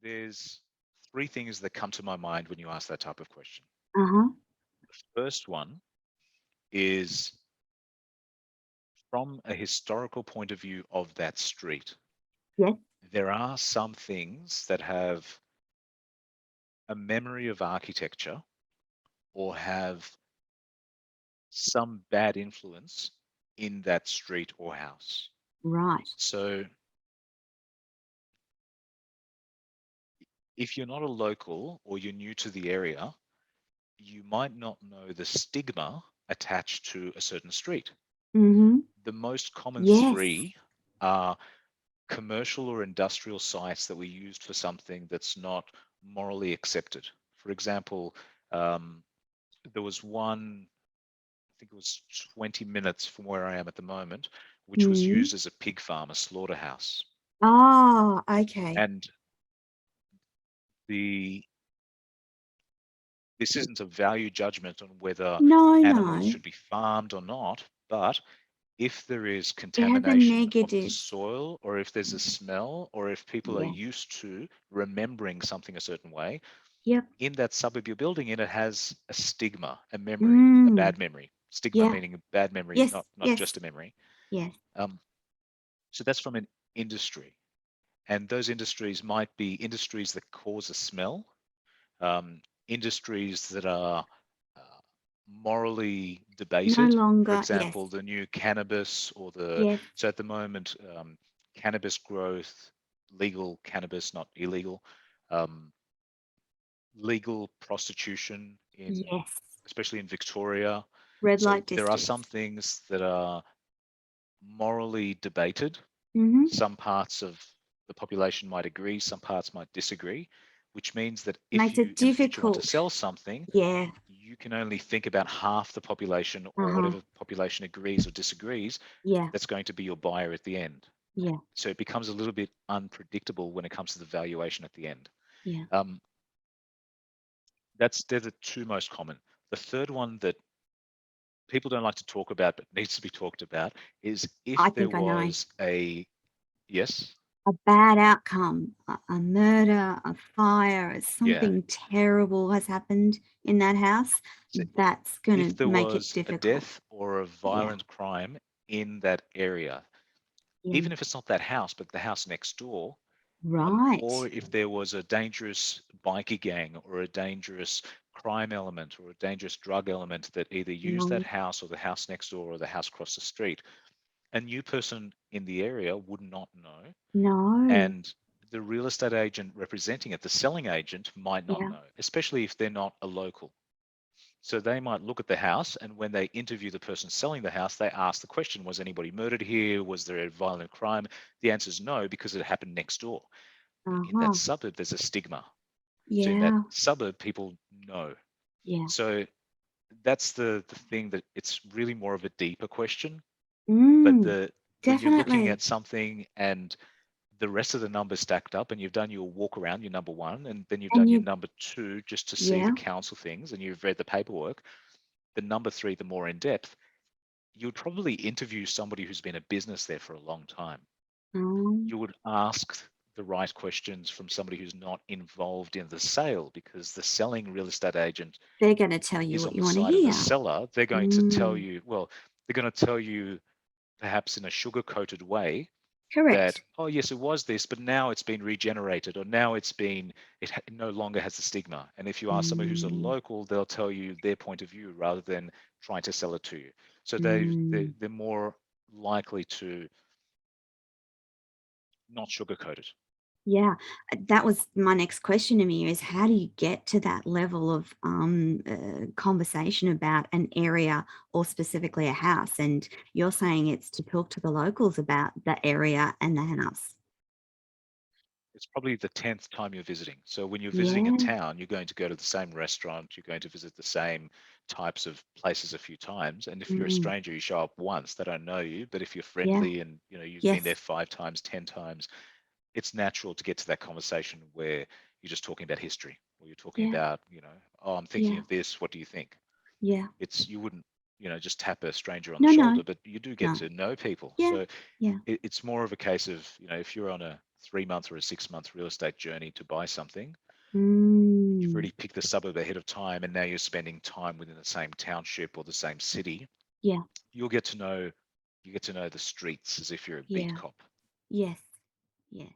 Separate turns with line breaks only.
There's three things that come to my mind when you ask that type of question.
Uh-huh.
The first one is from a historical point of view of that street.
Yes.
There are some things that have a memory of architecture or have some bad influence in that street or house.
Right.
So if you're not a local or you're new to the area, you might not know the stigma attached to a certain street.
Mm-hmm.
The most common
Yes.
three are commercial or industrial sites that we used for something that's not morally accepted. For example, um, there was one, I think it was 20 minutes from where I am at the moment, which was
Mm.
used as a pig farm, a slaughterhouse.
Oh, okay.
And the this isn't a value judgment on whether
No,
animals
no.
should be farmed or not, but if there is
It has a
contamination of the
negative.
soil, or if there's a smell, or if people are
Yeah.
used to remembering something a certain way,
Yep.
in that suburb you're building in, it has a stigma, a memory, a
Mm.
bad memory. Stigma
Yeah.
meaning a bad memory,
Yes.
not
Yes.
just a memory.
Yes.
Um, so that's from an industry. And those industries might be industries that cause a smell, industries that are uh, morally
No
debated. For
longer. Yes.
example, the new cannabis or
Yes.
so at the moment, cannabis growth, legal cannabis, not illegal, um, legal prostitution
Yes.
especially in Victoria.
Red
So
light
there are some
districts.
things that are morally debated.
Mm-hmm.
Some parts of the population might agree, some parts might disagree, which means that if
Makes it
you in the future want to
difficult.
sell something,
Yeah.
you can only think about half the population or
Uh-huh.
whatever population agrees or disagrees.
Yeah.
That's going to be your buyer at the end.
Yeah.
So it becomes a little bit unpredictable when it comes to the valuation at the end.
Yeah.
Um, they're the two most common. The third one that people don't like to talk about but needs to be talked about is
I
if there
think I know.
was a yes,
A bad outcome, a murder, a fire,
yeah.
something terrible has happened in that house,
So
that's going
if
to
there
make it
was a
difficult.
death or a
Yeah.
violent crime in that area,
Yeah.
even if it's not that house, but the house next door, or
Right.
if there was a dangerous bikie gang or a dangerous crime element or a dangerous drug element that either used that
No.
house or the house next door or the house across the street, a new person in the area would not know.
No.
And the real estate agent representing it, the selling agent, might not
Yeah.
know, especially if they're not a local. So they might look at the house, and when they interview the person selling the house, they ask the question, was anybody murdered here? Was there a violent crime? The answer is no, because it happened next door. But in that
Uh-huh.
suburb, there's a stigma. So in that
Yeah.
suburb, people know.
Yeah.
So that's the thing, that it's really more of a deeper question. But
Mm.
the when you're looking
Definitely.
at something and the rest of the numbers stacked up and you've done your walk around, your number one, and then you've
And
done your
you,
number two just to see the
yeah.
council things and you've read the paperwork, the number three, the more in depth, you would probably interview somebody who's been a business there for a long time.
Um,
You would ask the right questions from somebody who's not involved in the sale, because the selling real estate agent
they're going to tell you
is
what
on
you
the
want to
side of the
hear.
seller. They're going to tell
Mm.
you, well, they're going to tell you perhaps in a sugar coated way that,
Correct.
oh yes, it was this, but now it's been regenerated, or now it no longer has the stigma. And if you ask somebody who's a
Mm.
local, they'll tell you their point of view rather than trying to sell it to you. So
Mm.
they're more likely to not sugarcoat it.
Yeah, that was my next question to me is how do you get to that level of conversation about an area or specifically a house? And you're saying it's to talk to the locals about the area and the house.
It's probably the 10th time you're visiting. So when you're visiting a
Yeah,
town, you're going to go to the same restaurant, you're going to visit the same types of places a few times. And if you're a
mm,
stranger, you show up once, they don't know you. But if you're
yeah,
friendly and you've been
yes,
there 5 times, 10 times, it's natural to get to that conversation where you're just talking about history, or you're talking
yeah,
about, oh, I'm thinking
yeah,
of this. What do you think?
yeah.
You wouldn't, just tap a stranger on the
No, no,
shoulder, but you do get
no.
to know people.
Yeah,
So
yeah,
it's more of a case of, if you're on 3 month or a 6 month real estate journey to buy something, you've
Mm,
already picked the suburb ahead of time, and now you're spending time within the same township or the same city.
yeah,
You'll get to know, you get to know the streets as if you're a beat
yeah,
cop.
yes, yes.